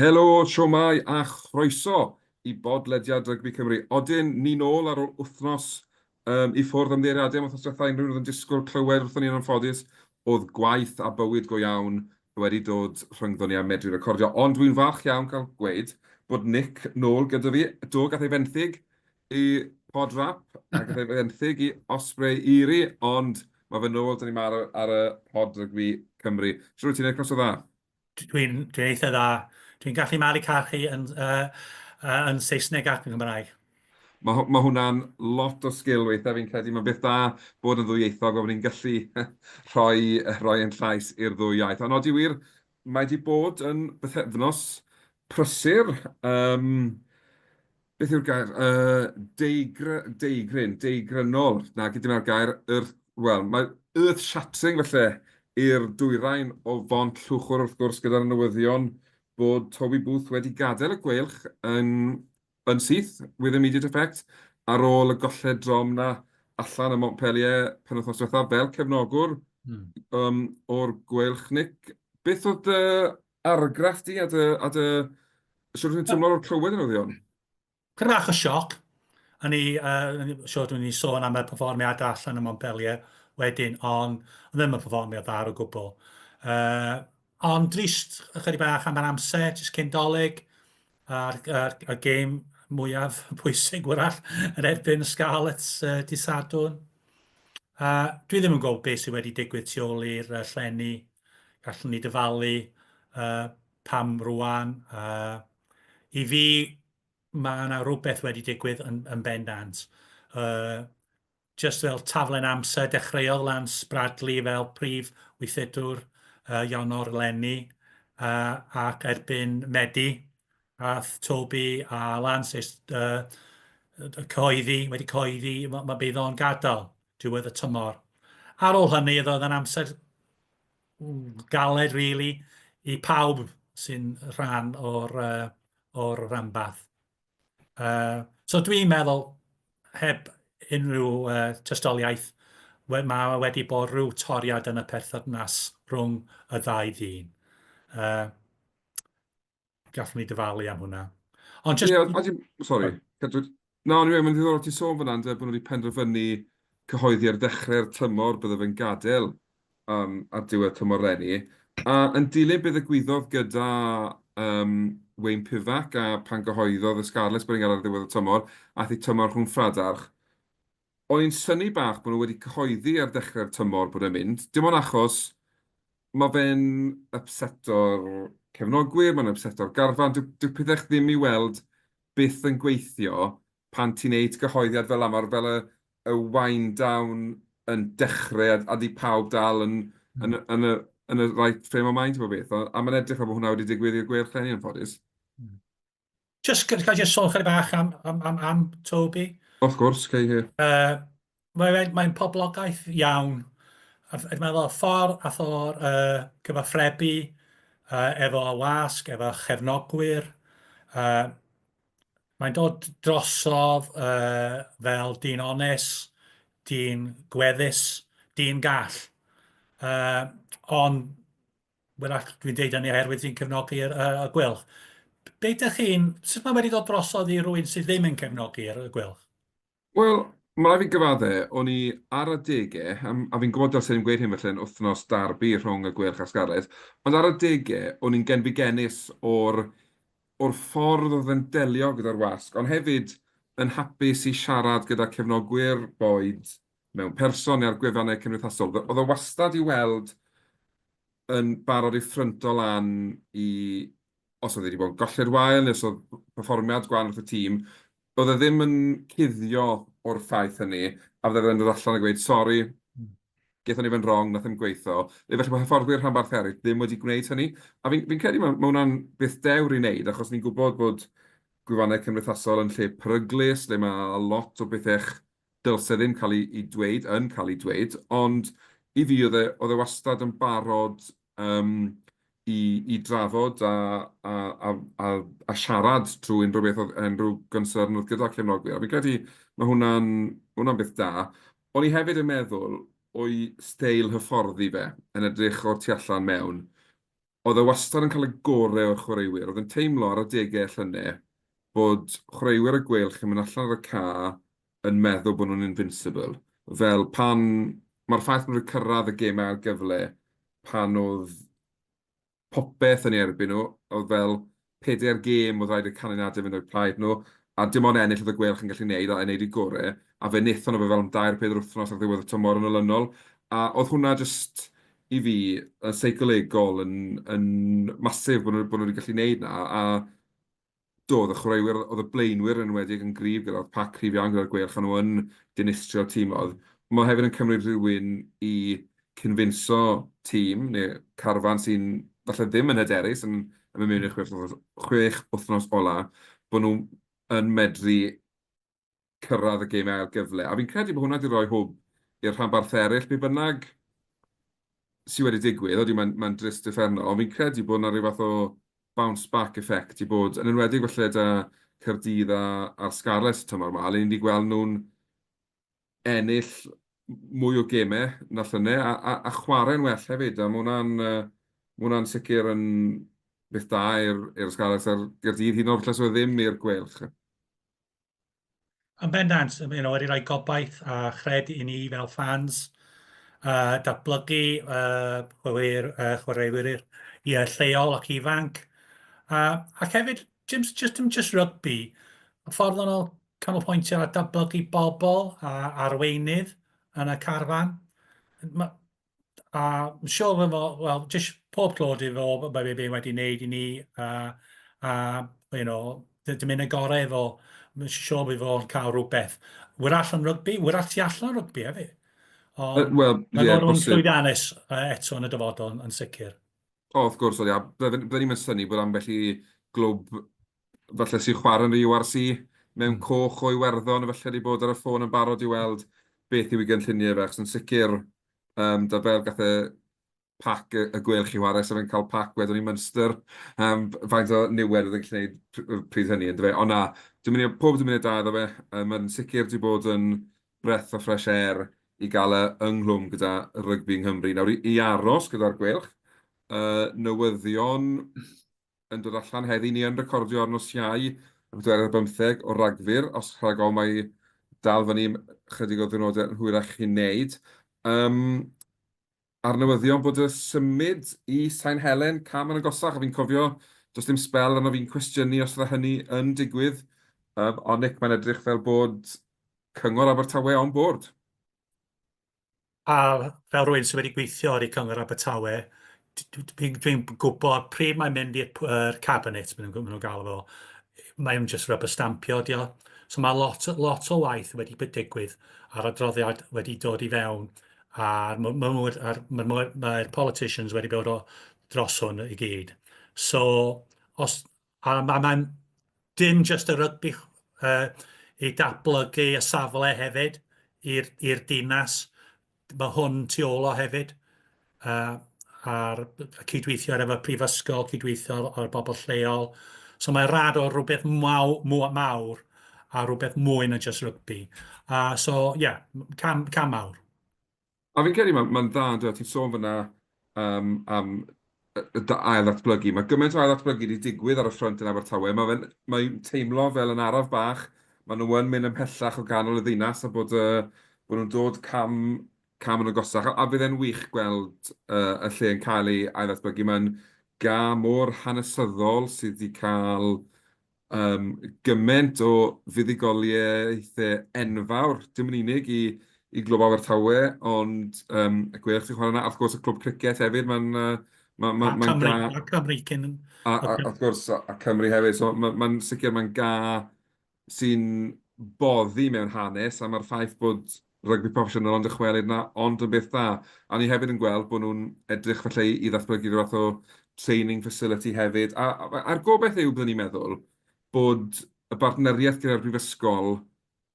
Helo, siomai a chroeso i bodlediad Rygbi Cymru. Odyn, ni nôl ar ôl wythnos i ffwrdd ymddeiriadau. Wythnos diwethaf unrhyw oedd yn disgwyl clywed wrthyn ni yn anffodus. Oedd gwaith a bywyd go iawn wedi dod rhyngddo ni a medru recordio. Ond dwi'n falch iawn cael gweud bod Nick nôl gyda fi. Do gath ei fenthyg i pod rap a gath ei fenthyg i Osprey Iri. Ond mae fe nôl, dyn ni ar y pod Rygbi Cymru. Siwr ti'n neud cros o dda? Dwi'n eitha dda. Dwi'n gallu malu cachu yn Saesneg ac yn Gymraeg. Mae hwnna'n lot o sgil weithiau fi'n credu. Mae'n beth da bod yn ddwyieithog, bod ni'n gallu rhoi yn llais i'r ddwy iaith. Ond odi wir, mae wedi bod yn bythefnos prysur. Beth yw'r gair? Deigrynol. Na, gyda mae'r gair. Wel, mae earth-shattering felly i'r dwyrain o font llwchwr wrth gwrs gyda'r newyddion bod Toby Booth wedi gadael y Gweilch yn syth with immediate effect ar ôl y golled drom na allan y Montpellier penwythnos diwethaf fel cefnogwr o'r Gweilch Nick. Beth oedd argraff di a dy siwr ti'n tymlo o'r clywed yn newyddion? Chydig bach o sioc. Siwr dwi'n ni sôn am y perfformiad allan y Montpellier wedyn, ond ddim y perfformiad dda o gwbl. Ond drist chydig bach am yr amser, jyst cyn Dolig, a'r gêm mwyaf pwysig wrach yn erbyn Scarlets dy Sadwrn. Dwi ddim yn gwybod beth sydd wedi digwydd tu ôl i'r llenni. Gallwn ni dyfalu pam rwan. I fi, mae yna rhywbeth wedi digwydd yn bendant. Just fel taflen amser dechreuodd Lance Bradley fel prif weithredwr Ionor lenni ac erbyn Medi ath Toby a Lance wedi coeddi, mae bydd o'n gadael diwedd y tymor. Ar ôl hynny, oedd yn amser galed, really, i pawb sy'n rhan o'r rhanbath. So dwi'n meddwl, heb unrhyw tystoliaeth, mae wedi bod rhyw toriad yn y perthynas rhwng y ddau ddyn. Gallwn ni dyfalu am hwnna. Sori. Na, o'n i'n mynd i ddod i sôn fyna, bod nhw wedi penderfynu cyhoeddi ar dechrau'r tymor bydde fe'n gadael ar diwedd tymor lenni. A yn dilyn bydd y gwyddodd gyda Wayne Pivac a pan gyhoeddodd y Scarlets bod ni'n gael ar ddiwedd y tymor, a thi tymor rhwng ffradarch. O'n i'n synnu bach bod nhw wedi cyhoeddi ar dechrau'r tymor bod e'n mynd. Dim ond achos mae fe'n upseto'r cefnogwyr, mae'n upseto'r garfan. Dyw pethau ddim i weld byth yn gweithio pan ti'n neud gyhoeddiad fel amar, fel y wind down yn dechrau a di pawb dal yn y right frame of mind o beth. A mae'n edrych fel bod hwnna wedi digwydd i'r Gweilch lenni yn ffodus. Cael just sôn chydig bach am Toby. Of gwrs, cei hi. Mae'n poblogaeth iawn. Dwi'n meddwl, y ffordd ath o'r cyfathrebu efo wasg, efo chefnogwyr. Mae'n dod drosodd fel dyn onest, dyn gweddus, dyn gall. Ond, dwi'n deud hynny oherwydd dwi'n cefnogi'r Gweilch. Be ydych chi'n, sut mae wedi dod drosodd i rywun sydd ddim yn cefnogi'r Gweilch? Wel, mae rai fi gyfaddau, o'n i ar y degau, a fi'n gwybod dylsen i'n gweud hyn felly yn wythnos darbu rhwng y Gweilch a Scarlets, ond ar y degau, o'n i'n genus o'r ffordd oedd yn delio gyda'r wasg, ond hefyd yn hapus i siarad gyda cefnogwyr boed mewn person neu'r gwefannau cymdeithasol. Oedd o wastad i weld yn barod i ffrynto lan i, os oedd wedi bod yn golled wael, neu os oedd perfformiad gwan wrth y tîm, oedd e ddim yn cuddio o'r ffaith hynny, a fydde fe'n dod allan a gweud, sori, gaethon ni fe'n wrong, nath ddim gweithio. Felly mae hyfforddwyr rhanbarth eraill ddim wedi gwneud hynny. A fi'n credu mae hwnna'n beth dewr i wneud, achos ni'n gwybod bod gwefannau cymdeithasol yn lle peryglus, lle mae lot o bethau dylse ddim cael ei dweud, yn cael ei dweud, ond i fi oedd e wastad yn barod i drafod a siarad trwy unrhyw beth oedd unrhyw gynsyrn oedd gyda cefnogwyr. Fi'n credu mae hwnna'n beth da. O'n i hefyd yn meddwl o'i steil hyfforddi fe yn edrych o'r tu allan mewn. oedd e wastad yn cael y gorau o'r chwaraewyr. Oedd yn teimlo ar y degau llynau bod chwaraewyr y Gweilch yn mynd allan ar y ca yn meddwl bod nhw'n invincible. Fel pan mae'r ffaith bod nhw'n cyrraedd y gemau ar gyfle pan oedd popeth yn ei erbyn nhw, oedd fel 4 gêm oedd rhaid y canlyniadau fynd o'r plaid nhw, a dim ond ennill oedd y Gweilch yn gallu gwneud, a wneud i gorau, a fe wnaethon nhw fe fel am 2-4 wythnos ar ddiwedd y tymor yn olynol, a oedd hwnna just i fi yn seicolegol yn masif bod nhw wedi gallu gwneud na, a doedd y chwaraewyr, oedd y blaenwyr yn wedig yn gryf gyda'r pac cryf iawn gyda'r Gweilch, a nhw yn dinistrio'r tîmodd. Mae hefyd yn cymryd rhywun i cynfinso tîm, neu carfan sy'n falle ddim yn hyderus, yn mynd mewn i'r 6 wythnos ola, bod nhw yn medru cyrraedd y gemau ar gyfle. A fi'n credu bod hwnna wedi rhoi hwb i'r rhanbarth eraill, be bynnag sydd wedi digwydd, oeddi mae'n drist effernol, ond fi'n credu bod yna rhyw fath o bounce back effect i bod, yn enwedig felly da Caerdydd a'r Scarlett tymor yma, le ni wedi gweld nhw'n ennill mwy o gemau na llynau, a chwarae'n well hefyd, a ma' hwnna'n sicr yn beth da i'r Scarlett a'r Gaerdydd, hyd yn oed felly oedd ddim i'r Gweilch. Yn bendant, wedi rhoi gobaith a chred i ni fel fans, datblygu chwaraewyr i lleol ac ifanc. Ac hefyd, dim just rygbi, y ffordd o'n nhw canolbwyntio ar datblygu bobl a arweinydd yn y carfan. A yn siŵr fo, wel, jyst pob clod i fo, fe wedi wneud i ni, dim yn y gorau efo, mae'n siŵr bod fo'n cael rhywbeth. Wyrall yn rygbi, wyrall tu allan rygbi hefyd. Ond Wel, mae'n ie, fod yn bosib. llwyddiannus eto yn y dyfodol yn sicr. O, wrth gwrs, oedd ia. Byddwn ni'n synnu bod ambell i glwb falle sy'n chwarae yn y URC mewn coch o Iwerddon, falle wedi bod ar y ffôn yn barod i weld beth yw i gynlluniau fe, achos yn sicr, da fel gath pac y Gweilch i chwarae, so fe'n cael pac wedyn i Munster, faint o niwed oedd yn gwneud pryd hynny, ynddo fe. Ond na, pob dwi'n mynd i da iddo fe, mae'n sicr wedi bod yn breath o fresh air i gael ynghlwm gyda rygbi yng Nghymru. Nawr, i aros gyda'r Gweilch, newyddion yn dod allan heddi, ni yn recordio ar nos Iau, y 15 o Ragfyr, os rhagol mae dal fyny chydig o ddynodau yn hwyrach i wneud. A'r newyddion bod y symud i Sain Helen cam yn agosach, a fi'n cofio, does dim spel yna fi'n cwestiynu os yna hynny yn digwydd, ond Nick, mae'n edrych fel bod cyngor Abertawe on board. A fel rhywun sydd wedi gweithio ar ei cyngor Abertawe, dwi'n gwybod pryd mae'n mynd i'r cabinet, maen nhw'n gael fo, mae'n just rubber stampio, dio. So mae lot o waith wedi digwydd a'r adroddiad wedi dod i fewn, a mae'r politicians wedi bod o dros hwn i gyd. So, mae'n dim just y rygbi i datblygu y safle hefyd i'r dinas, mae hwn tu ôl o hefyd, a'r cydweithio efo prifysgol, cydweithio ar bobl lleol. So mae rad o rhywbeth mawr a rhywbeth mwy na just rygbi. So, cam mawr. A fi'n credu mae'n dda, ti'n sôn fyna am ail ddatblygu. Mae gymaint o ail ddatblygu wedi digwydd ar y ffront yn Abertawe. Mae'n teimlo fel yn araf bach. Mae nhw yn mynd ymhellach o ganol y ddinas a bod nhw'n dod cam yn agosach. A bydd e'n wych gweld y lle yn cael ei ail ddatblygu. Mae'n gamau'r hanesyddol sydd wedi cael gymaint o fuddugoliaethau enfawr, dim yn unig i glwb Abertawe, ond y Gweilch sy'n chwarae yna, a wrth gwrs y clwb cricket hefyd, mae'n ga... A Cymru cyn... A wrth gwrs, a Cymru hefyd, so mae'n sicr mae'n ga sy'n boddi mewn hanes, a mae'r ffaith bod rygbi proffesiynol ond dychwelyd yna, ond yn beth da. A ni hefyd yn gweld bod nhw'n edrych falle i ddatblygu rhywbeth o training facility hefyd. A'r gobeith yw, byddwn ni'n meddwl, bod y bartneriaeth gyda'r brifysgol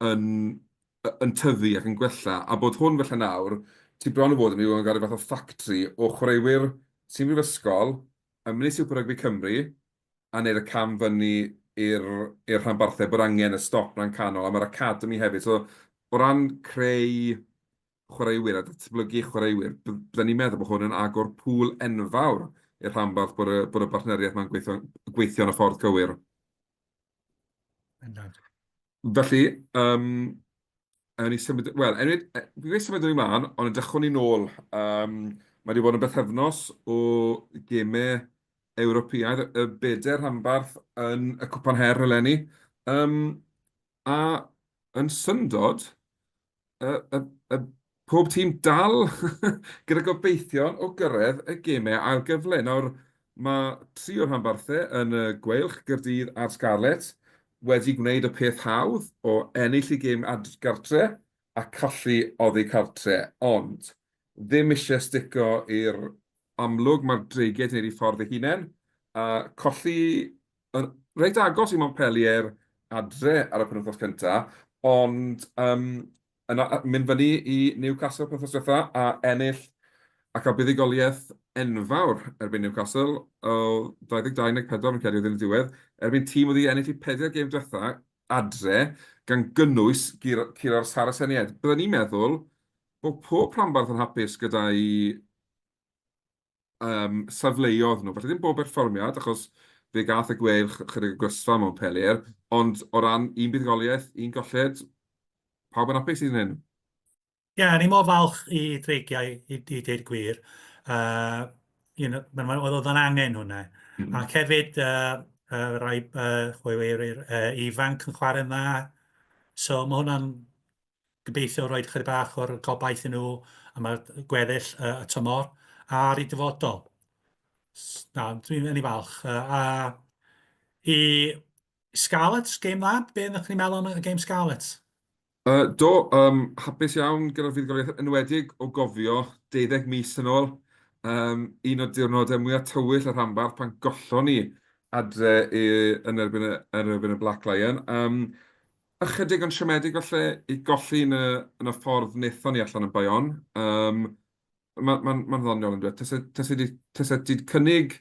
yn tyfu ac yn gwella, a bod hwn felly nawr, ti bron o fod yn mynd i gael fath o ffactri o chwaraewyr sy'n brifysgol, yn mynd i Super Rugby Cymru, a wneud y cam fyny i'r rhanbarthau bod angen y stop na'n canol, a mae'r academi hefyd. So, o ran creu chwaraewyr a datblygu chwaraewyr, byddwn ni'n meddwl bod hwn yn agor pŵl enfawr i'r rhanbarth bod y partneriaeth mae'n gweithio yn y ffordd cywir. Bendant. Felly, Ewn ni symud, wel, fi wedi symud yn ymlaen, ond edrychwn ni nôl. Mae wedi bod yn bythefnos o gemau Ewropeaidd, y bedair rhanbarth yn y cwpan her eleni. A yn syndod, y, y, y, pob tîm dal gyda gobeithion o gyrraedd y gemau ail gyfle. Nawr, mae tri o'r rhanbarthau yn y Gweilch, Gaerdydd a'r Scarlett wedi gwneud y peth hawdd o ennill i gêm gartre a colli oddi cartre, ond ddim eisiau stico i'r amlwg mae'r dreigiau wedi gwneud i ffordd eu hunain, a colli reit agos i Montpellier adre ar y penwythnos cyntaf, ond mynd fyny i Newcastle penwythnos diwethaf a ennill a cael buddigoliaeth enfawr erbyn Newcastle o 22-4 yn credu oedd yn y diwedd, erbyn tîm wedi ennill i 4 gêm diwethaf adre gan gynnwys Curo'r Saraceniaid. Byddwn ni'n meddwl bod pob rhanbarth yn hapus gyda'i safleoedd nhw. Felly ddim bob perfformiad, achos fe gath y Gweilch chydig o gysfa mewn Pelier, ond o ran un buddigoliaeth, un golled, pawb yn hapus i'n hyn. Ie, ni mor falch i dreigiau i dweud gwir. Oedd o'n angen hwnna. Ac hefyd, rai chwaraewyr ifanc yn chwarae yna. So mae hwnna'n gobeithio rhoi chydig bach o'r gobaith i nhw am y gweddill y tymor a'r i dyfodol. Na, dwi'n mynd i falch. A i Scarlett, game dda, be ydych chi'n meddwl am y game Scarlett? Hapus iawn gyda'r fuddugoliaeth enwedig o gofio 12 mis yn ôl. Un o'r diwrnodau mwyaf tywyll y rhanbarth pan gollon ni adre yn erbyn y Black Lion. Ychydig yn siomedig falle i golli yn y ffordd wnaethon ni allan yn Bayon. Mae'n ddoniol yn dweud. Tasa ti cynnig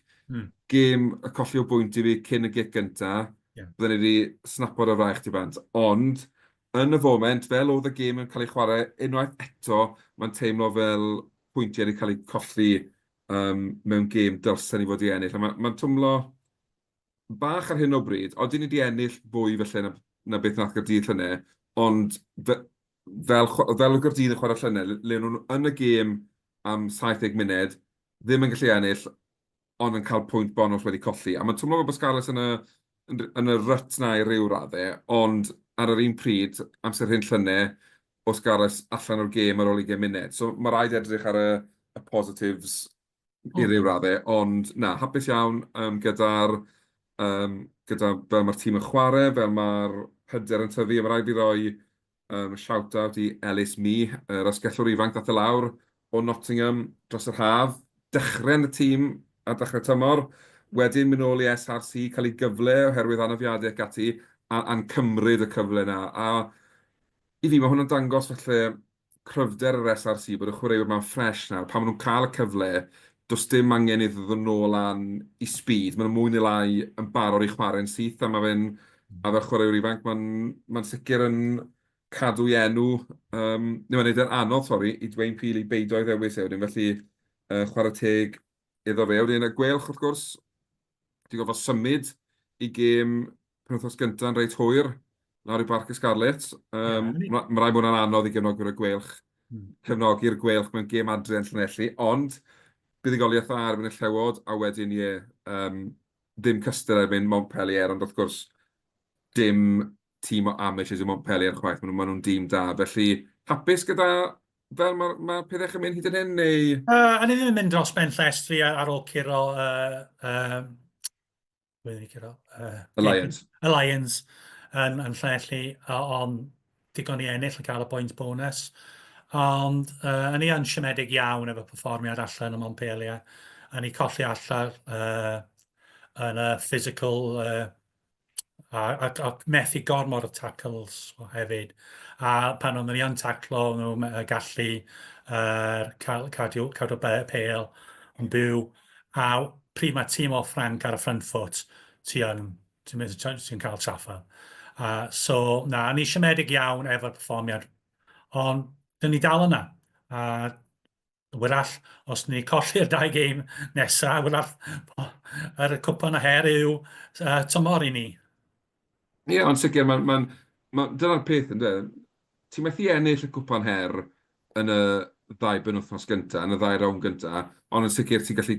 gêm y colli o bwynt i fi cyn y gic gyntaf, byddwn ni wedi snapo'r y fraich ti bant. Ond yn y foment, fel oedd y gêm yn cael ei chwarae unwaith eto, mae'n teimlo fel pwyntiau wedi cael eu colli mewn gêm dylsen i fod i ennill. Mae'n twmlo bach ar hyn o bryd, oedden ni wedi ennill fwy felly na beth nath Gaerdydd llynau, ond fel y Gaerdydd yn chwarae llynau, le nhw'n yn y gêm am 70 munud, ddim yn gallu ennill, ond yn cael pwynt bonus wedi colli. A mae'n twmlo bod Scarlett yn y ryt na i ryw raddau, ond ar yr un pryd, amser hyn llynau, o Scarlett allan o'r gêm ar ôl 20 munud. So mae rhaid edrych ar y positives i ryw raddau, ond na, hapus iawn gyda fel mae'r tîm yn chwarae, fel mae'r hyder yn tyfu, a mae rhaid i roi shout-out i Ellis Mee, yr asgellwr ifanc dath y lawr o Nottingham dros yr haf, dechrau'n y tîm a dechrau tymor, wedyn mynd nôl i SRC, cael ei gyfle oherwydd anafiadau ac ati, a'n cymryd y cyfle yna. A i fi, mae hwnna'n dangos falle cryfder yr SRC bod y chwaraewyr ma'n ffresh nawr. Pan maen nhw'n cael y cyfle, does dim angen i ddod yn ôl i speed. Maen nhw'n mwy neu lai yn barod i chwarae'n syth, a fel chwaraewr ifanc, mae'n sicr yn cadw i enw. Mae'n neud yn anodd, i dweud pil i beido i ddewis wedyn, felly chwarae teg iddo fe. Wedyn y Gweilch, wrth gwrs, wedi gofod symud i gêm penwythnos gyntaf yn reit hwyr, nawr i Barc y Scarlett. Mae rai bod yn anodd i gefnogi'r Gweilch, cefnogi'r Gweilch mewn gêm adre yn Llanelli, ond buddigoliaeth dda erbyn y Llewod, a wedyn ddim cystyr erbyn Montpellier, ond wrth gwrs dim tîm o amateurs i Montpellier chwaith, maen nhw'n dîm da. Felly, hapus gyda fel mae pethau yn mynd hyd yn hyn, neu? A ni ddim yn mynd dros ben llestri ar ôl curo Y Lions. Y Lions yn Llanelli, ond digon i ennill yn cael y pwynt bonus. Ond ni yn siomedig iawn efo perfformiad allan y Montpellier. Ni colli allan yn y physical a methu gormod o tackles hefyd. A pan o'n ni yn taclo, nhw'n gallu cadw pêl yn byw. A pryd mae tîm o Ffranc ar y front foot, ti'n cael traffa. So, na, ni siomedig iawn efo'r perfformiad. Ond, dyn ni dal yna. Wyrall, os ni colli'r 2 gêm nesaf, wyrall, yr cwpan a her yw tymor i ni. Ie, ond sicr, dyna'r peth yn dweud. Ti'n methu ennill y cwpan her yn y ddau benwthnos gyntaf, yn y ddau rawn gyntaf, ond yn sicr ti'n gallu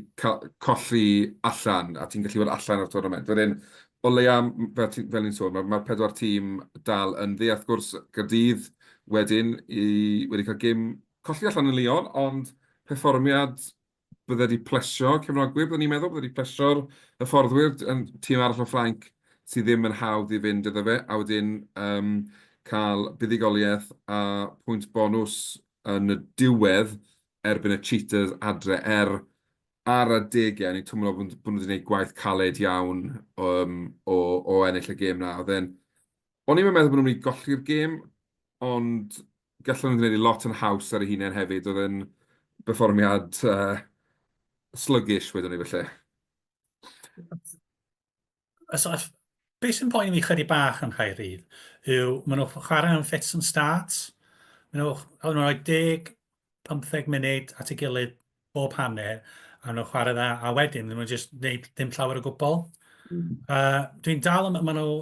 colli allan, a ti'n gallu bod allan o'r tournament. Wedyn, o leia, fel ni'n sôn, mae 4 tîm dal yn ddi, wrth gwrs, Gaerdydd wedyn wedi cael gêm colli allan yn Lyon, ond perfformiad bydde wedi plesio cefnogwyr, byddwn ni'n meddwl, bydde wedi plesio'r hyfforddwyr yn tîm arall o Ffrainc sydd ddim yn hawdd i fynd iddo fe, a wedyn cael buddigoliaeth a pwynt bonws yn y diwedd erbyn y cheaters adre ar y degau. Ni'n twmlo bod nhw wedi gwneud gwaith caled iawn o ennill y gêm na. O'n i'n meddwl bod nhw'n mynd i golli'r gêm, ond gallwn nhw gwneud lot yn haws ar eu hunain hefyd. Oedd yn berfformiad sluggish, wedyn ni felly. Beth sy'n poeni fi chydig bach yn Caerdydd yw, maen nhw'n chwarae yn fits and starts. Maen nhw'n rhoi 10-15 munud at ei gilydd bob hanner, a nhw'n chwarae dda, a wedyn, maen nhw'n just neud dim llawer o gwbl. Dwi'n dal yn, maen nhw,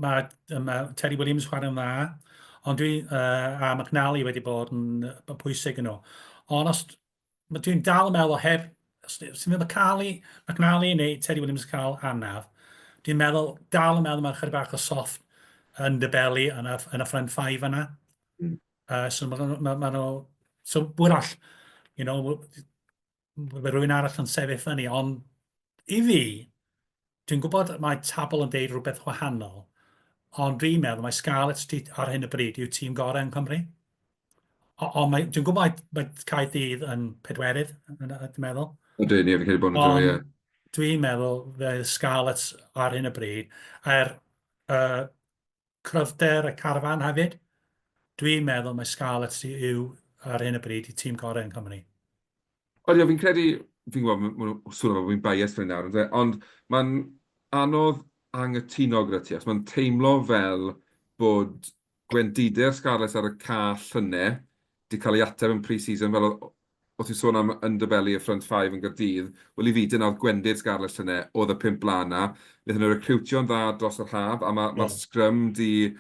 mae Terry Williams chwarae yn dda, ond a McNally wedi bod yn pwysig yn nhw. Ond os, dwi'n dal yn meddwl heb, sy'n meddwl McNally neu Terry Williams cael anaf, dwi'n dal yn meddwl mae'n chydig bach o soft yn dy beli yn y front 5 yna. So so wrall, mae rhywun arall yn sefyll fyny, ond i fi, dwi'n gwybod mae tabl yn deud rhywbeth wahanol, ond dwi'n meddwl mae Scarlett ar hyn y bryd yw tîm gorau yn Cymru. Ond dwi'n gwybod mae Caerdydd yn pedwerydd, dwi'n meddwl. Ydyn ni, fi'n credu bod yn dro, ie. Dwi'n meddwl fe Scarlett ar hyn y bryd, a'r cryfder y carfan hefyd, dwi'n meddwl mae Scarlett yw ar hyn y bryd i tîm gorau yn Cymru. Fi'n credu, fi'n gwybod, mae'n sôn o fi'n bias fan nawr, ond mae'n anodd anghytuno gyda ti, os mae'n teimlo fel bod gwendidau'r Scarlett ar y call llynau wedi cael ei ateb yn pre-season, fel o ti'n sôn am yndybelu y front 5 yn Gaerdydd, wel i fi dyna oedd gwendid Scarlett llynau, oedd y 5 blaen na, wnaethon nhw recrwtio'n dda dros yr haf, a mae'r scrum di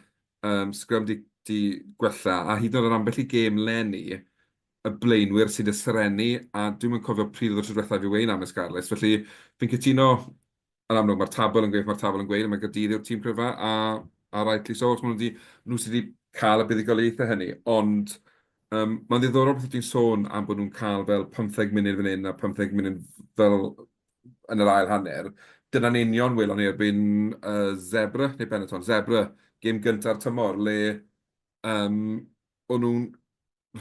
gwella, a hyd yn oed yn ambell i gêm lenni, y blaenwyr sydd y sereni, a dwi'n mynd cofio pryd oedd y tro diwethaf fi wein am y Scarlett, felly fi'n cytuno, yn amlwg, mae'r tabl yn gweud, mae Gaerdydd yw'r tîm cryfa, a rightly so, nhw sydd wedi cael y buddigoliaethau hynny, ond mae'n ddiddorol beth ydyn sôn am bod nhw'n cael fel 15 munud fan hyn a 15 munud fel yn yr ail hanner. Dyna'n union welon ni erbyn Zebra, neu Benetton, Zebra, gêm gyntaf tymor, le o'n nhw'n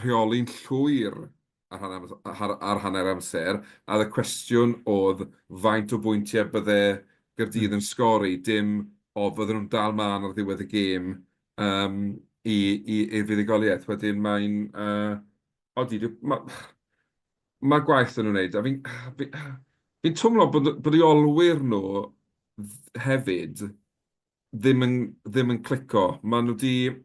rheoli'n llwyr ar hanner amser, a y cwestiwn oedd faint o bwyntiau bydde Gaerdydd yn sgori, dim o fydden nhw'n dal man ar ddiwedd y gêm i'r fuddugoliaeth. Wedyn mae'n... Mae gwaith yn nhw'n wneud. Fi'n twmlo bod ei olwyr nhw hefyd ddim yn clico. Maen nhw wedi...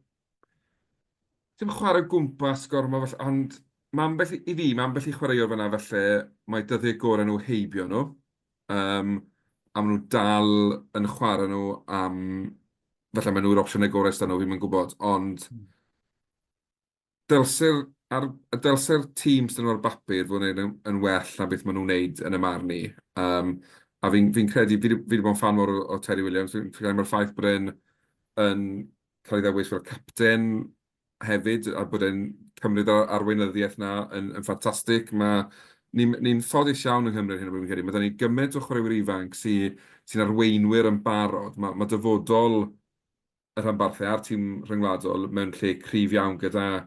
Dim chwarae gwmpas gormod, ond i fi, mae ambell i chwaraewr fyna felly, mae dyddiau gorau nhw heibio nhw. A maen nhw dal yn chwarae nhw am... Felly maen nhw'r opsiynau gorau stan nhw, fi'n mynd gwybod, ond dylse'r tîm sydd nhw ar bapur fod yn yn well na beth maen nhw'n wneud yn y marn ni. A fi'n credu, fi wedi bod yn fan mor o Terry Williams, fi'n credu mae'r ffaith bod e'n cael ei ddewis fel capten hefyd, a bod e'n cymryd ar arweinyddiaeth na yn ffantastig. Ni'n ffodus iawn yng Nghymru hyn o bryd, fi'n credu. Mae 'da ni gymaint o chwaraewyr ifanc sy'n arweinwyr yn barod. Mae dyfodol y rhanbarthau a'r tîm rhyngwladol mewn lle cryf iawn gyda...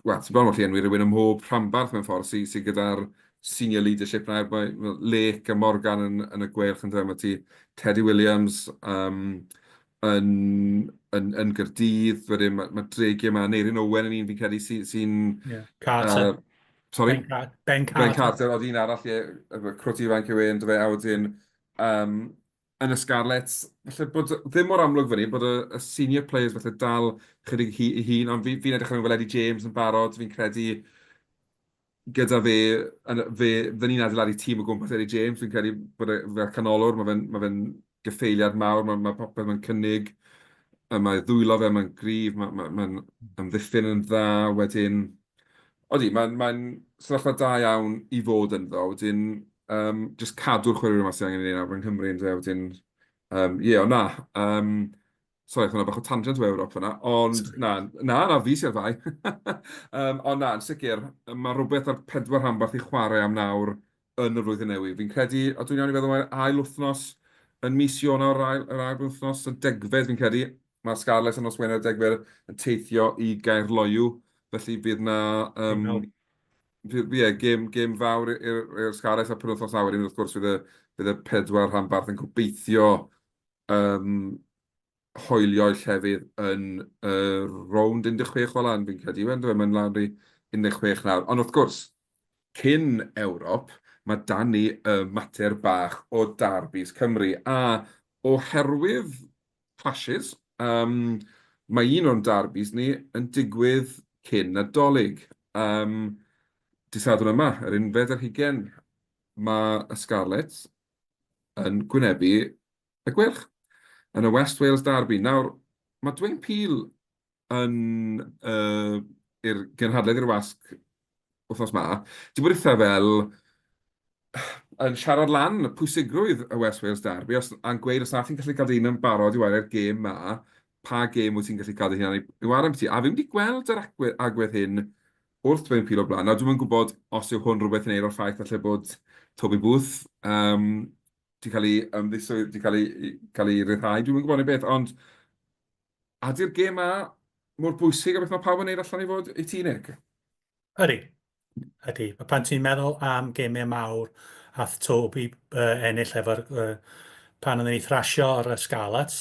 Wel, ti'n bod yn enwi rhywun ym mhob rhanbarth mewn ffordd sydd gyda'r senior leadership na. Mae Lake a Morgan yn y Gweilch yn dweud. Mae ti Teddy Williams yn Gaerdydd. Wedyn mae Dregia yma, Neirin Owen yn un fi'n credu sy'n... Carter. Sorry? Ben Ben Carter. Carter, oedd un arall, crwti ifanc yw ein, a wedyn yn y Scarlett, felly bod ddim mor amlwg fyny, bod y senior players felly dal chydig hun, ond fi'n edrych yn Weledi James yn barod, fi'n credu gyda fe, fydden ni'n adeiladu tîm o gwmpas Eddie James, fi'n credu bod fel canolor, mae fe'n gyffeiliad mawr, mae popeth mae'n cynnig, mae ddwylo fe, mae'n gryf, mae'n amddiffyn yn dda, wedyn, odi, mae'n sefyllfa da iawn i fod yn ddo, wedyn, just cadw'r chwaraewyr yma sydd angen ei wneud nawr yng Nghymru yn dde, wedyn, ie, ond na, sorry, hwnna bach o tangent o Ewrop yna, ond na, fi sy'r fai. Ond na, yn sicr, mae rhywbeth ar 4 rhanbarth i chwarae am nawr yn y flwyddyn newydd. Fi'n credu, a dwi'n iawn i feddwl mae'r ail wythnos yn mis Ionawr, yr ail wythnos, y degfed fi'n credu, mae Scarlett yn nosweithio'r degfed yn teithio i Gaerloyw, felly bydd na, ie, gêm fawr i'r Scarlett a penwythnos nawr, wrth gwrs fydd y 4 rhanbarth yn gobeithio hoelio llefydd yn y rownd 16 o lan, fi'n credu, mae'n lawr i 16 nawr. Ond wrth gwrs, cyn Ewrop, mae dan ni y mater bach o darbys Cymru. A oherwydd clashes, mae un o'n darbys ni yn digwydd cyn y Dolig. Dydd Sadwrn yma, yr 11 ar 20, mae y Scarlett yn gwynebu y Gweilch yn y West Wales Derby. Nawr, mae Dwayne Peel yn i'r gynhadledd i'r wasg wythnos yma, di bod eitha fel yn siarad lan y pwysigrwydd y West Wales Derby, a'n gweud os na ti'n gallu cael un yn barod i wariau'r gêm yma, pa gêm wyt ti'n gallu cael hynny i wario am ti. A fi wedi gweld yr agwedd hyn wrth Dwayne Peel o blaen. Nawr, dwi'n gwybod os yw hwn rhywbeth yn ei o'r ffaith falle bod Toby Booth di cael ei ymddiswy, di cael ei ryddhau, dwi'n gwybod neu beth, ond ydy'r gêm ma mor bwysig a beth mae pawb yn neud allan i fod i ti, Nick? Ydy. Mae pan ti'n meddwl am gemau mawr a Toby ennill efo'r pan oedden ni thrasio ar y Scarlets,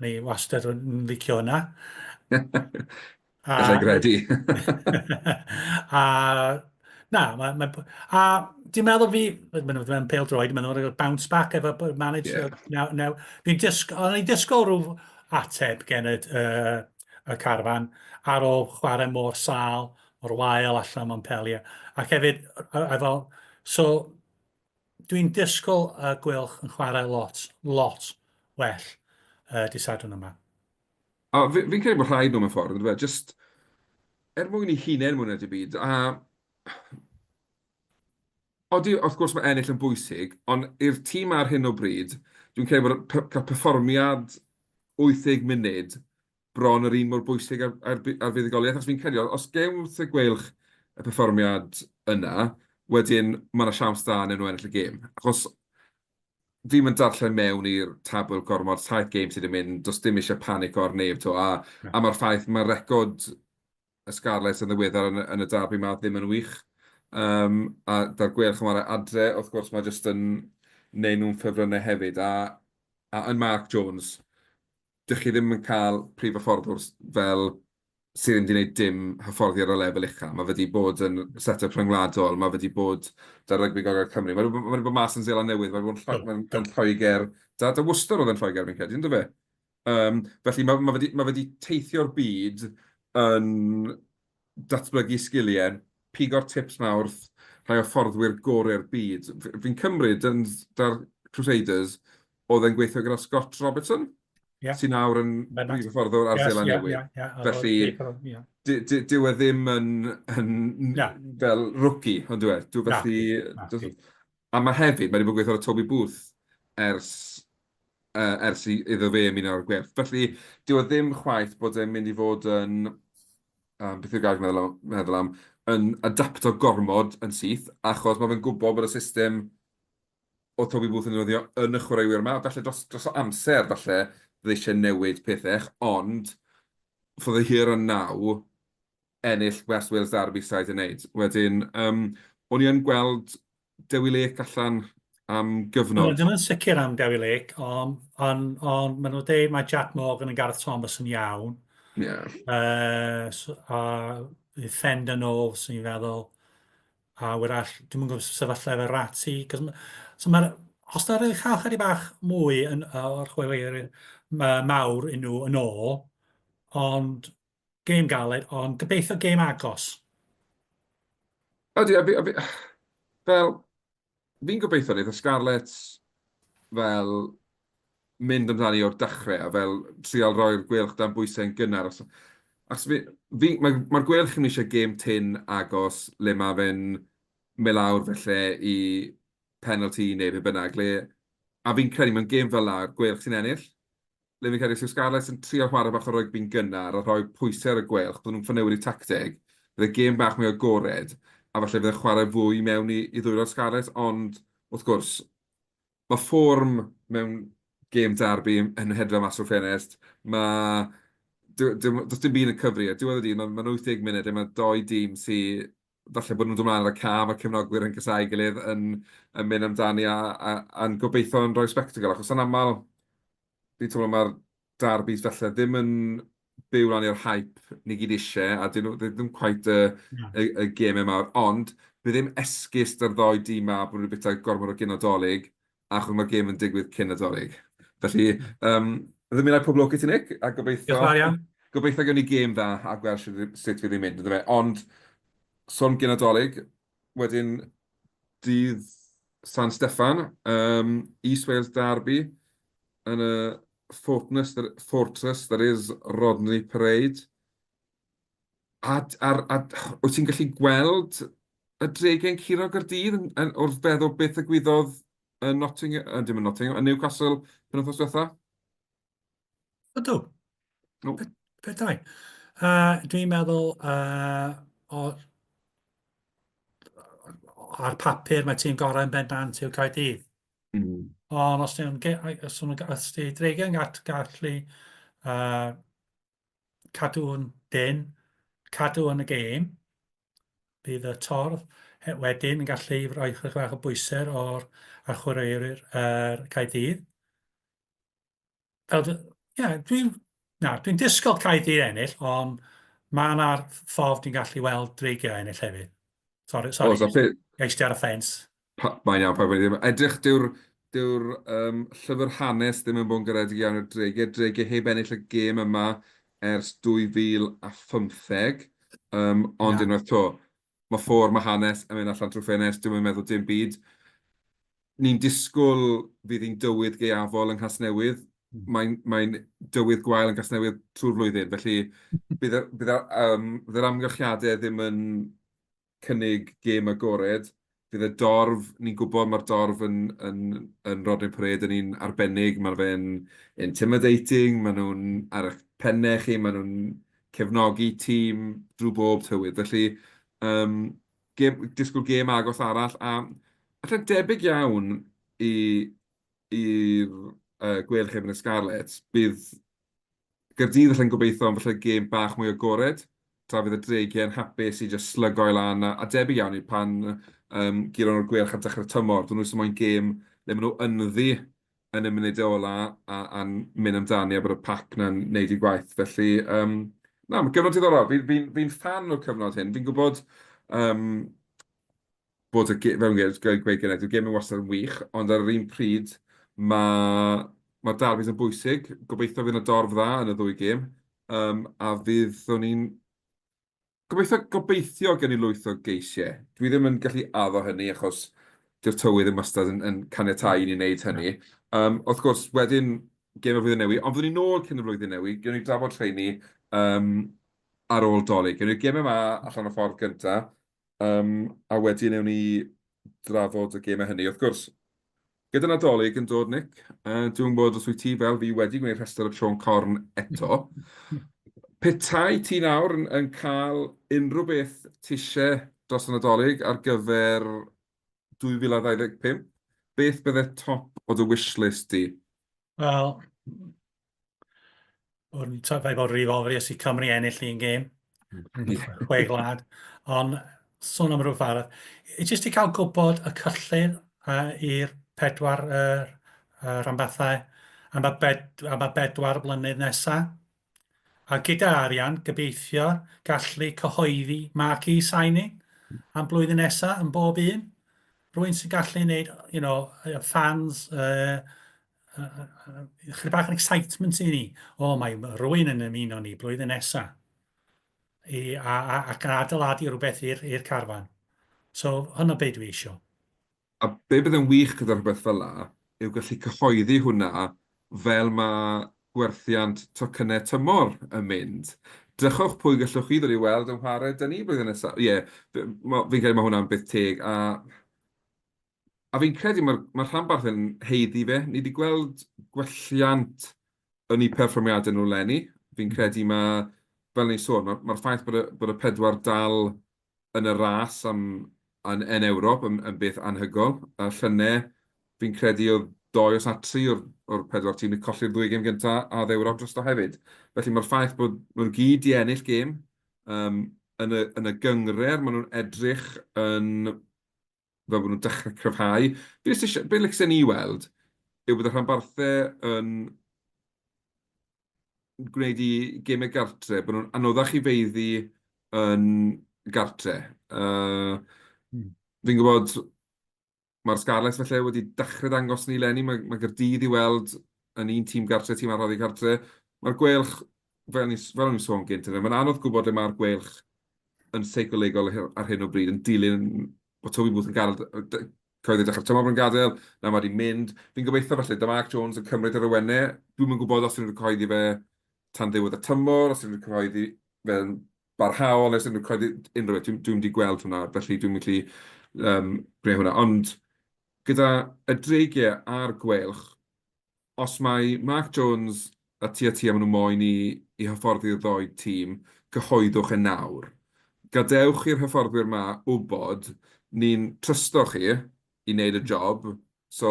ni wastad yn licio hwnna. Gallai gredu. A dwi'n meddwl fi, mae'n pêl droed, dwi'n meddwl bounce back efo manager. Fi'n disgwyl rhyw ateb gen y Carwyn ar ôl chwarae mor sal, o'r wael allan Montpellier. Ac hefyd, so dwi'n disgwyl y Gweilch yn chwarae lot well dydd Sadwrn yma. Fi'n credu bod rhaid nhw mewn ffordd, yn dweud, just er mwyn i hunain mwyn ydy byd. Odi, wrth gwrs mae ennill yn bwysig, ond i'r tîm ar hyn o bryd, dwi'n credu bod cael perfformiad 80 munud bron yr un mor bwysig ar fuddugoliaeth. Os fi'n credu, os gewn wrth y Gweilch y perfformiad yna, wedyn mae yna siawns da yn nhw ennill y gêm. Achos fi'n mynd darllen mewn i'r tabl gormod, 7 gêm sydd yn mynd, does dim eisiau panic o'r neb to, a mae'r ffaith mae'r record y Scarlett yn ddiweddar yn y derby yma ddim yn wych. A da'r Gweilch yma'r adre, wrth gwrs, mae jyst yn neud nhw'n ffefrynnau hefyd. A yn Mark Jones, dych chi ddim yn cael prif hyfforddwr fel sydd ddim wedi gwneud dim hyfforddi ar y lefel uchaf. Mae wedi bod yn set-up rhyngwladol, mae wedi bod da'r rygbi gogledd Cymru. Mae wedi bod mas yn Seland Newydd, mae wedi bod yn Lloegr. Da Worcester oedd yn Lloegr, fi'n credu, ynddo fe? Felly mae wedi teithio'r byd yn datblygu sgiliau, pigo'r tips mawr, rhai o fforddwyr gorau'r byd. Fi'n cymryd da'r Crusaders oedd yn gweithio gyda Scott Robertson, sy'n nawr yn brif fforddwr ar Seland Newydd. Felly, dyw e ddim yn fel rookie, ond dwi e. A mae hefyd, mae wedi bod gweithio ar Toby Booth ers iddo fe ymuno o'r Gweilch. Felly, dyw e ddim chwaith bod e'n mynd i fod yn, beth yw'r gair meddwl am, yn adapto gormod yn syth, achos mae fe'n gwybod bod y system o Toby Booth yn newyddio yn y chwaraewyr yma. Felly, dros o amser, falle, fydd eisiau newid pethau, ond ffordd y hir yn naw, ennill West Wales Derby side yn neud. Wedyn, o'n i yn gweld Dewi Lake allan am gyfnod. Dim yn sicr am Dewi Lake, ond maen nhw'n dweud mae Jack Morgan yn Gareth Thomas yn iawn. Fend yn ôl, sy'n ni'n feddwl. A wrach, dwi'n gwybod sefyllfa efo Rati. Os da rydych chael chydig bach mwy o'r chwaraewyr mawr nhw yn ôl, ond gêm galed, ond gobeithio gêm agos. Ydy, fel, fi'n gobeithio wneud y Scarlett fel mynd amdani o'r dechrau, a fel trial roi'r Gweilch dan bwysau yn gynnar. Mae'r Gweilch yn eisiau gêm tyn agos le mae fe'n mynd lawr felly i penalty neu be bynnag. A fi'n credu mewn gêm fel la'r Gweilch sy'n ennill. Le fi'n credu sy'n Scarlett yn trio chwarae bach o rygbi'n gynnar a rhoi pwysau ar y Gweilch, bod nhw'n ffynewid i tacteg. Bydd y gêm bach mwy agored, a falle bydd y chwarae fwy mewn i ddwyro'r Scarlett, ond wrth gwrs, mae fform mewn gêm derby yn hedfan mas o'r ffenest. Does dim byd yn cyfri. Diwedd y dydd, mae'n 80 munud, mae doi dîm sy'n falle bod nhw'n dod ymlaen ar y cam a cefnogwyr yn casau gilydd yn mynd amdani a'n gobeithio yn rhoi spectacle. Achos yn aml, fi'n teimlo mae'r darbys felly ddim yn byw lan i'r hype ni gyd eisiau, a dyn nhw ddim quite Yeah. y gemau mawr, ond bydd ddim esgus dy'r ddoi dîm ma bod nhw'n bita gormod o gynadolig, achos mae'r gêm yn digwydd cyn y Dolig. Felly, ddim yn ei pob lwc i ti, Nick, a Diolch yn fawr iawn. gobeithio gen i gêm dda a gweld sut fydd hi'n mynd, ydw fe. Ond, son gynadolig, wedyn dydd San Steffan, East Wales Derby, yn y Fortress, that is Rodney Parade. Wyt ti'n gallu gweld y dreigen curo Gaerdydd wrth feddwl beth y gwyddodd yn Nottingham, dim yn Nottingham, yn Newcastle yn wythnos diwetha? Ydw, No. pethau. Dwi'n meddwl ar papur mae tîm gorau yn bendant i'w Caerdydd. Mm. Ond os di dreigen gallu cadw'n dyn, cadw yn y gêm, bydd y torf wedyn yn gallu rhoi chydig bach o bwysau ar chwaraewyr Caerdydd. Dwi'n disgwyl Caerdydd ennill, ond mae yna'r ffordd dwi'n gallu weld dreigiau ennill hefyd. O, Sorry, eistedd ar y ffens. Mae'n iawn, pa wedi. Edrych dyw'r llyfr hanes ddim yn bod yn garedig iawn i'r dreigiau. Dreigiau heb ennill y gêm yma ers 2015. Ond Na. unwaith to, mae ffôr, mae hanes yn mynd allan trwy ffenest, dwi'n meddwl dim byd. Ni'n disgwyl fydd hi'n dywydd gaeafol yng Nghasnewydd. Mae'n dywydd gwael yn Nghasnewydd trwy'r flwyddyn. Felly bydd yr amgylchiadau ddim yn cynnig gêm agored. Bydd y dorf, ni'n gwybod mae'r dorf yn Rodney Parade yn un arbennig. Mae fe'n intimidating, maen nhw'n ar eich pennau chi, maen nhw'n cefnogi tîm drwy bob tywydd. Felly, disgwyl gêm agos arall. A allan debyg iawn i'r Gweilch yn y Scarlett, bydd Gaerdydd allan gobeithio am falle gêm bach mwy agored, tra fydd y dreigiau yn hapus i just slygo i lan, a debyg iawn i pan guron o'r Gweilch ar dechrau'r tymor, dyn nhw'n sy'n moyn gêm le maen nhw ynddi yn y munudau ola a'n mynd amdani a bod y pac na'n neud i gwaith. Felly, mae gyfnod diddorol. Fi'n fan o'r cyfnod hyn. Fi'n gwybod bod fewn gweud gynnar, dwi'n gêm yn wastad yn wych, ond ar yr un pryd mae darbys yn bwysig. Gobeithio fydd yna dorf dda yn y ddwy gêm. A fydd ni'n gobeithio gen i lwyth o geisiau. Dwi ddim yn gallu addo hynny achos dyw'r tywydd yn wastad yn caniatáu i ni wneud hynny. Wrth gwrs, wedyn gêm y flwyddyn newydd, ond fyddwn ni nôl cyn y flwyddyn newydd, gen i drafod rheini ar ôl Dolig. Gen i'r gêm yma allan o ffordd gyntaf, a wedyn newn ni drafod y gêm hynny. Wrth gwrs, gyda Nadolig yn dod, Nick, dwi'n bod os wyt ti fel fi wedi gwneud rhestr o Sion Corn eto. Petai ti nawr yn cael unrhyw beth tisie dros y Nadolig ar gyfer 2025, beth bydde top o dy wishlist ti? Wel, fe bod rifolfri os i Cymru ennill un gêm, chwe glad, ond sôn am rhyw ffardd. Jyst i cael gwybod y cyllid i'r pedwar rhanbathau am y bedwar blynedd nesaf. A gyda arian, gobeithio gallu cyhoeddi marquee signing am blwyddyn nesaf yn bob un. Rwy'n sy'n gallu gwneud, fans, chydig bach yn excitement i ni. Mae rwy'n yn ymuno ni blwyddyn nesaf. Ac yn adeiladu rhywbeth i'r carfan. So, hwnna be dwi eisiau. A be bydd yn wych gyda rhywbeth fel la, yw gallu cyhoeddi hwnna fel mae gwerthiant tocynnau tymor yn mynd. Drychwch pwy gallwch chi ddod i weld yn chwarae dyn ni blwyddyn nesaf. Ie, fi'n credu mae hwnna'n byth teg. A fi'n credu mae'r rhanbarth yn heiddi fe. Ni wedi gweld gwelliant yn eu perfformiadau nhw leni. Fi'n credu fel ni'n sôn, mae'r ffaith bod y pedwar dal yn y ras yn Ewrop yn beth anhygol. A llynau, fi'n credu oedd 2 os 3 o'r pedwar tîm wedi colli'r 2 gêm gyntaf a ddewrop drosto hefyd. Felly mae'r ffaith bod nhw'n gyd i ennill gêm yn y gyngred, maen nhw'n edrych yn fel bod nhw'n dechrau cryfhau. Be lycsen ni weld yw bod y rhanbarthau yn gwneud i gemau gartre, bod nhw'n anoddach i feiddi yn gartre. Fi'n gwybod mae'r Scarlets felly wedi dechrau dangos ni leni, mae Gaerdydd i weld yn un tîm gartre, tîm arroddi gartre. Mae'r Gweilch, fel o'n i'n sôn gynt, mae'n anodd gwybod le mae'r Gweilch yn seicolegol ar hyn o bryd, yn dilyn bod Toby Booth yn gadael, coeddi dechrau tymor yn gadael, na mae wedi mynd. Fi'n gobeithio felly, dyma Mark Jones yn cymryd yr awennau. Dwi'n yn gwybod os ydyn nhw'n coeddi fe tan ddiwedd y tymor, os ydyn nhw'n coeddi fe'n barhaol, os ydyn nhw'n coeddi unrhyw beth. Dwi'n wedi gweld hwnna, felly dwi'n mynd i gwneud hwnna. Ond gyda y dreigiau a'r Gweilch, os mae Mark Jones a tua maen nhw moyn i hyfforddi'r ddoi tîm, cyhoeddwch e nawr. Gadewch i'r hyfforddwyr yma wybod ni'n trysto chi i wneud y job, so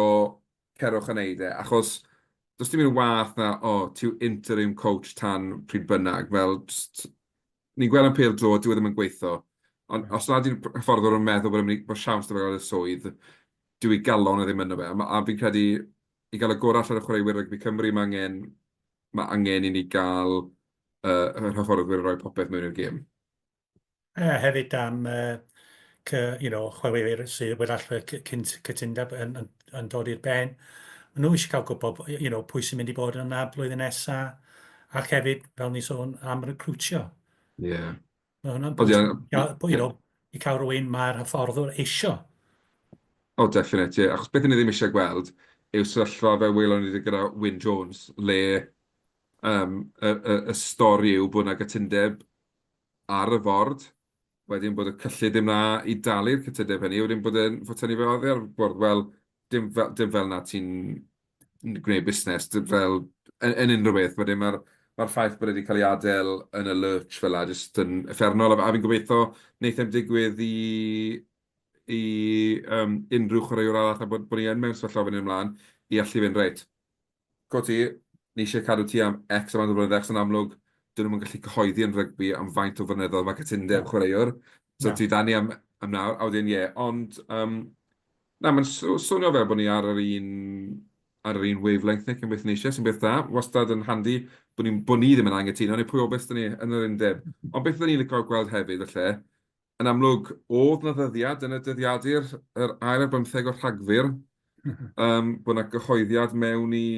cerwch yn neud e. Achos does dim yn wath na, tiw interim coach tan pryd bynnag. Fel, ni'n gweld yn pêl dro, dyw e ddim yn gweithio. Ond os nad yw'r hyfforddwyr yn meddwl bod siawns dy fe gael y swydd, dyw ei galon e ddim yno fe. A fi'n credu, i gael y gorau allan y chwaraewyr rygbi Cymru, mae angen i ni gael yr hyfforddwyr yn rhoi popeth mewn i'r gêm. Hefyd am chwaraewyr sydd wedi allai cytundeb yn dod i'r ben. Maen nhw eisiau cael gwybod pwy sy'n mynd i bod yna blwyddyn nesaf. Ac hefyd, fel ni sôn, am recrwtio. Ie. Mae hwnna'n Ond bwysig. I cael rhywun mae'r hyfforddwr eisiau. Definite, ie. Achos beth ni ddim eisiau gweld yw sefyllfa fel welon ni gyda Wyn Jones, le y stori yw bod yna gytundeb ar y ford, wedyn bod y cyllid ddim na i dalu'r cytundeb hynny, wedyn bod e'n ffotynnu fel oddi ar y bwrdd. Wel, dim fel na ti'n gwneud busnes, yn unrhyw beth. Wedyn mae'r ffaith bod wedi cael ei adael yn y lurch fel la, jyst yn effernol. A fi'n gobeithio wneith e'n digwydd i unrhyw chwaraewr arall a bod ni yn mewn sefyllfa fan hyn ymlaen i allu fynd reit. Goti, ni eisiau cadw ti am X amount o flynyddoedd, yn amlwg, dyn nhw'n gallu cyhoeddi yn rygbi am faint o flynyddoedd mae cytundeb chwaraewr. So ti dani am nawr, a wedyn ie. Ond, mae'n swnio fel bod ni ar yr un wavelength Nick yn beth ni eisiau, sy'n beth da. Wastad yn handi bod ni ddim yn angytuno, neu pwy o beth ni yn yr undeb. Ond beth ydyn ni'n licio gweld hefyd, felly, yn amlwg, oedd na ddyddiad yn y dyddiadur yr ail ar 15 o Rhagfyr, bod yna gyhoeddiad mewn i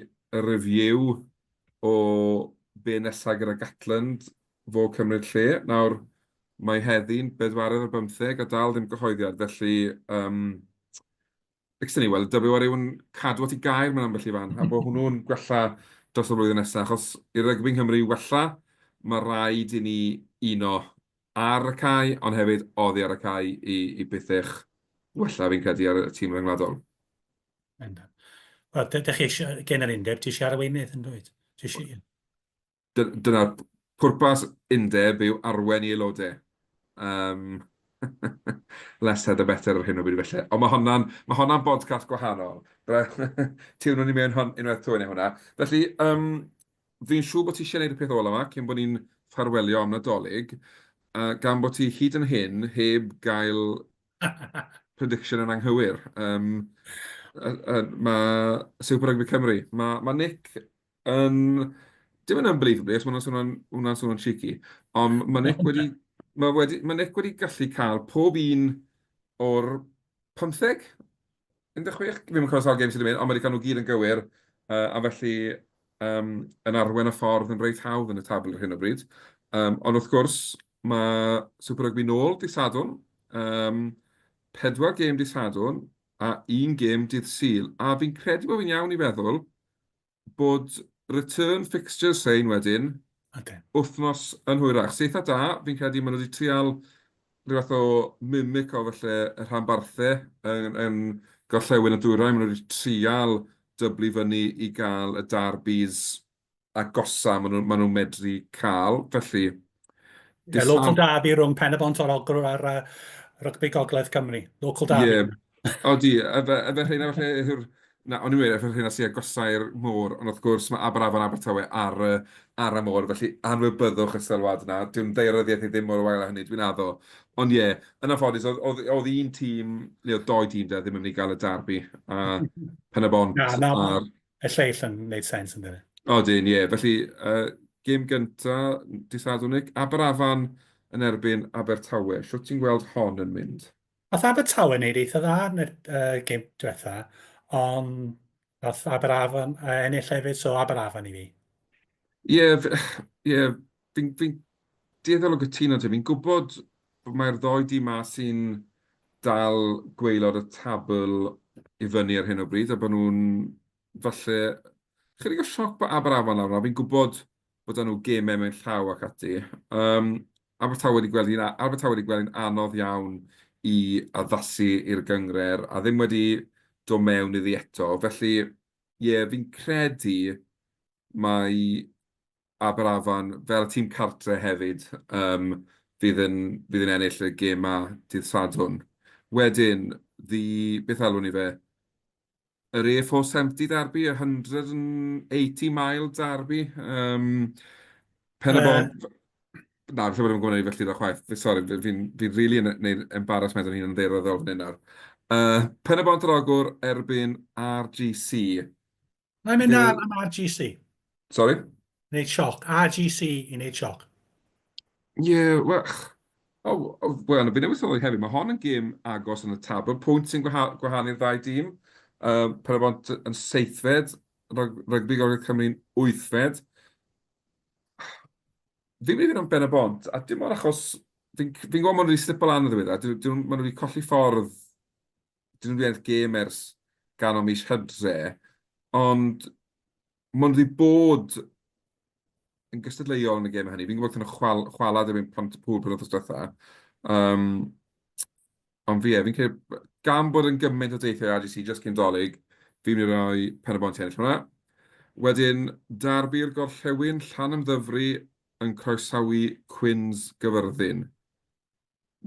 y review o be nesaf gyda Gatland fo cymryd lle. Nawr, mae heddi'n 4 ar 15 a dal ddim gyhoeddiad, felly ni weld, WR yw'n cadw at ei gair mewn ambell i fan, a bod hwnnw'n gwella dros y blwyddyn nesaf, achos i'r rygbi Nghymru wella, mae rhaid i ni uno ar y cae, ond hefyd oddi ar y cae i byth eich wella fi'n credu ar y tîm ryngwladol. Wel, ydych chi eisiau, gen yr undeb, ti eisiau arweinydd yn dweud? Dyna'r pwrpas undeb yw arwen i aelodau. Less head a better ar hyn o bryd felly. Ond mae honna'n podcast gwahanol. Tiwn nhw'n i mewn unwaith to neu hwnna. Felly, fi'n siŵr bod ti eisiau gwneud y peth ola yma, cyn bod ni'n ffarwelio am Nadolig, gan bod ti hyd yn hyn heb gael prediction yn anghywir. Mae Super Rugby Cymru. Mae Nick yn... Dim yn unbelievably, os mae hwnna'n swnio'n cheeky, ond mae Nick wedi gallu cael pob un o'r 15, 16, ddim yn cofio sawl gêm sydd wedi mynd, ond mae wedi cael nhw gyd yn gywir, a felly yn arwen y ffordd yn reit hawdd yn y tabl ar hyn o bryd. Ond wrth gwrs, mae Super Rugby nôl, di Sadwrn, 4 gêm dydd Sadwrn a 1 gêm dydd Sul. A fi'n credu bod fi'n iawn i feddwl bod return fixtures rhain wedyn Okay. wythnos yn hwyrach. Seitha da, fi'n credu maen nhw wedi trial rhyw fath o mimic o falle y rhanbarthau yn gorllewin y dwyrain. Maen nhw wedi trial dyblu fyny i gael y darbys agosa maen nhw'n medru cael. Felly, Yeah, local derby rhwng Pen y Bont o'r Olgrw a'r Rygbi Gogledd Cymru. Local derby. Ie, odi, efe rheina falle yw'r... Na, o'n i'n meddwl, efe rheina sy'n agosau'r môr, ond wrth gwrs mae Aberafon Abertawe ar y môr, felly anwybyddwch y sylwad yna. Dwi'n deiryddiaeth i ddim mor wael â hynny, dwi'n addo. Ond ie, yn anffodus, oedd un tîm, neu oedd 2 tîm da, ddim yn mynd i gael y darbu. A Pen y Bont Na, a'r... y lleill yn gwneud sens yn dweud. Odyn, ie. Felly, gêm gynta, dydd Sadwrn, Nick, Aberafan yn erbyn Abertawe. Shwt ti'n gweld hon yn mynd? Oedd Abertawe wneud eitha dda yn y gêm diwetha, ond oedd Aberafan ennill hefyd, so Aberafan i fi. Ie, ie, fi'n dieddol o gytuno te. Fi'n gwybod bod mae'r 2 dîm ma sy'n dal gweilod y tabl i fyny ar hyn o bryd, a bod nhw'n falle... Chydig o sioc bod Aberafan lawr yna. Fi'n gwybod bod nhw gemau mewn llaw ac ati. Abertawe wedi gweld hi'n anodd iawn i addasu i'r gyngred, a ddim wedi dod mewn iddi eto. Felly, ie, fi'n credu mai Aberafan, fel tîm cartre hefyd, fydd yn ennill y gêm a dydd Sadwrn. Wedyn, beth alwyn ni fe? Yr A470 derby, y 180 mile derby. Pen y Bont... Na, fi'n bod yn gwneud felly da chwaith. Sori, fi'n rili yn embaras meddwl hi'n ddeirweddol fan hyn nawr. Pen y Bont yr Ogwr erbyn RGC. Mae'n mynd am RGC. Sori? Wneud sioc. RGC i wneud sioc. Ie, wel... Wel, fi'n newid sylwi hefyd. Mae hon yn gêm agos yn y tabl. Pwynt sy'n gwahanu'r 2 dîm. Pen y Bont yn 7fed. Rygbi Gogledd Cymru'n 8fed. Fi'n mynd i fynd am Ben y Bont, a dim ond achos fi'n gwybod maen nhw wedi slip o lan o ddiwedd, maen nhw wedi colli ffordd, dyn nhw wedi ennill gêm ers ganol mis Hydre, ond maen nhw wedi bod yn gystadleuol yn y gêm hynny. Fi'n gwybod bod nhw'n chwalad yn mynd pont y pŵl pan oedd ystwytha. Ond fi'n credu, gan bod yn gymaint o deithiau RGC just cyn Dolig, fi'n mynd i roi Pen y Bont i ennill hwnna. Wedyn, darbu'r gorllewin, Llanymddyfri yn croesawu Cwins Gyfyrddin.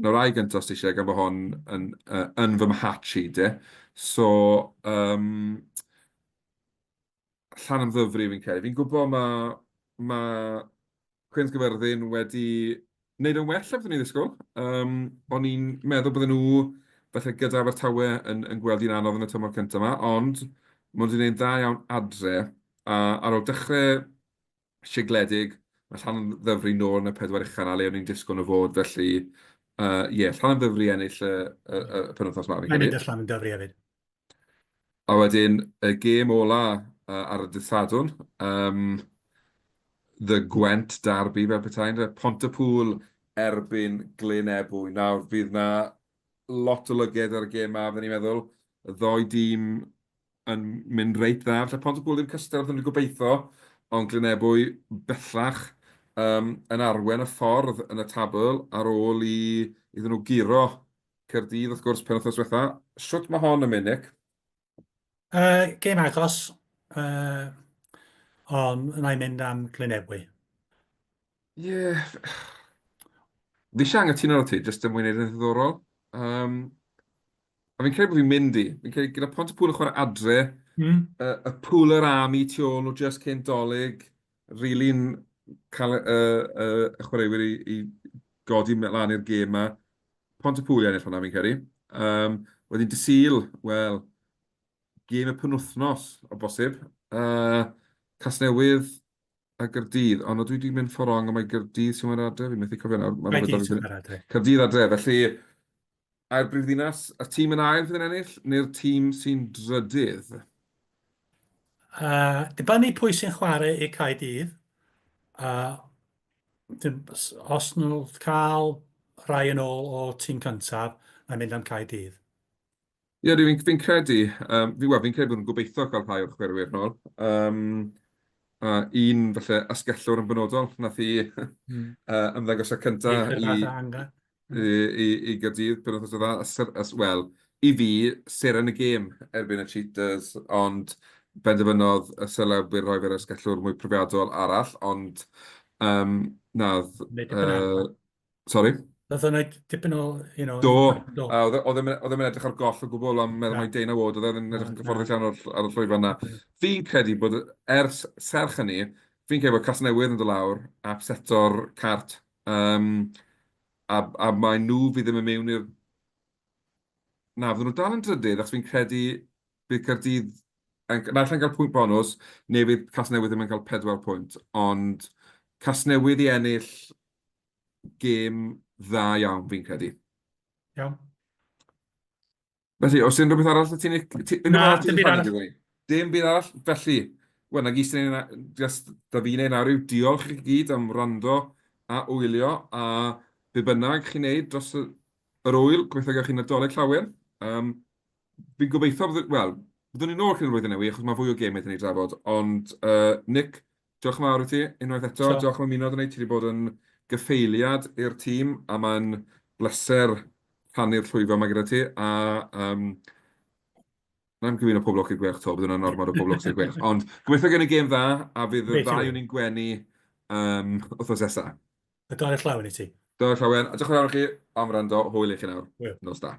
Nawr rai gyntaf os ti eisiau, gan bod hon yn fy mhatch i, de. So, Llanymddyfri fi'n credu. Fi'n gwybod mae Cwins Gyfyrddin wedi wneud yn well a byddwn ni ddisgwyl. O'n i'n meddwl bydden nhw falle gyda Abertawe yn gweld hi'n anodd yn y tymor cyntaf yma, ond maen nhw wedi gwneud dda iawn adre. A ar ôl dechrau sigledig, mae Llanymddyfri nôl yn y 4 uchan a le o'n i'n disgwyl nhw fod. Felly, ie, Llanymddyfri ennill y penwythnos yma, fi'n Mae'n credu. mynd y Llanymddyfri hefyd. A wedyn, y gêm ola ar y dydd Sadwrn, the Gwent derby fel petai'n, Pontypool erbyn Glynebwy. Nawr, fydd na lot o lyged ar y gêm ma, fyddwn ni'n meddwl. Y 2 dîm yn mynd reit dda. Felly Pontypool ddim cystal wrth yn gobeithio, ond Glynebwy bellach yn arwen y ffordd yn y tabl ar ôl iddyn nhw giro Caerdydd, wrth gwrs, penwythnos diwetha. Shwt mae hon yn mynd, Nick? Gêm agos, ond yna'n mynd am Glynebwy. Ie. Fi eisiau anghytuno ar ti, jyst yn mwyn wneud yn ddiddorol. A fi'n credu bod fi'n mynd i. Fi'n credu gyda Pontypool yn chwarae adre, y pŵl yr army tu ôl nhw just cyn Dolig, rili'n cael y chwaraewyr i godi lan i'r gêm yma. Pontypool i ennill hwnna fi'n credu. Wedyn dy Sul, wel, gêm y penwythnos o bosib. Casnewydd a Gaerdydd, ond dwi wedi mynd ffordd ond mae Gaerdydd sy'n mynd adre, fi'n methu cofio nawr. Gaerdydd sy'n mynd adre. Caerdydd adre, felly a'r brifddinas, y tîm yn ail fydd yn ennill, neu'r tîm sy'n drydydd? Dibynnu pwy sy'n chwarae i Caerdydd. Os nhw'n cael rhai yn ôl o tîm cyntaf, mae'n mynd am Caerdydd. Ie, fi'n credu, fi'n credu bod nhw'n gobeithio cael rhai o'r chwerwyr nôl. A un falle asgellwr yn benodol, nath i ymddangos y cynta i Gaerdydd, pen oedd dda, wel, i fi, ser yn y gêm erbyn y cheaters, ond benderfynodd y sylwwyr rhoi fe'r asgellwr mwy profiadol arall, ond nath... Sorry? Doedd o'n gwneud dipyn o, Do, do. oedd e'n edrych ar goll o gwbl am meddwl mai Dana Wood, oedd e'n edrych yn gyfforddus iawn ar y llwyfan yna. Fi'n credu bod, serch hynny, fi'n credu bod Casnewydd yn dod lawr a seto'r cart. A mae nhw fydd ddim yn mewn i'r... Na, fydden nhw dal yn drydydd, achos fi'n credu bydd Caerdydd naill yn cael pwynt bonus, neu fydd Casnewydd ddim yn cael 4 pwynt, ond Casnewydd i ennill gêm dda iawn, fi'n credu. Iawn. Felly, os ydyn rhywbeth arall, Na, dim byd arall. Dim byd arall, felly, wel, na gys da fi'n ei nawr yw diolch i gyd am rando a wylio, a be bynnag chi'n neud dros yr wyl, gobeithio gael chi'n Nadolig llawer. Fi'n gobeithio, wel, byddwn ni'n ôl cyn y flwyddyn newydd, achos mae fwy o gemau dyn ni drafod, ond Nick, diolch yn fawr i ti, unwaith eto, diolch am ymuno dyn ni, ti wedi bod yn gyffeiliad i'r tîm, a mae'n bleser rhannu'r llwyfan mae gyda ti, a na'n gyfyn o poblwch i'r Gweilch to, bydd hwnna'n normal o poblwch i'r Gweilch, ond gobeithio gen i gêm dda, a fydd y ddau o'n i'n gwenu wrthos nesaf. Y Dolig llawen i ti. Dolig llawen, a diolch yn fawr i chi am rando, hwyl i chi nawr. Nos da.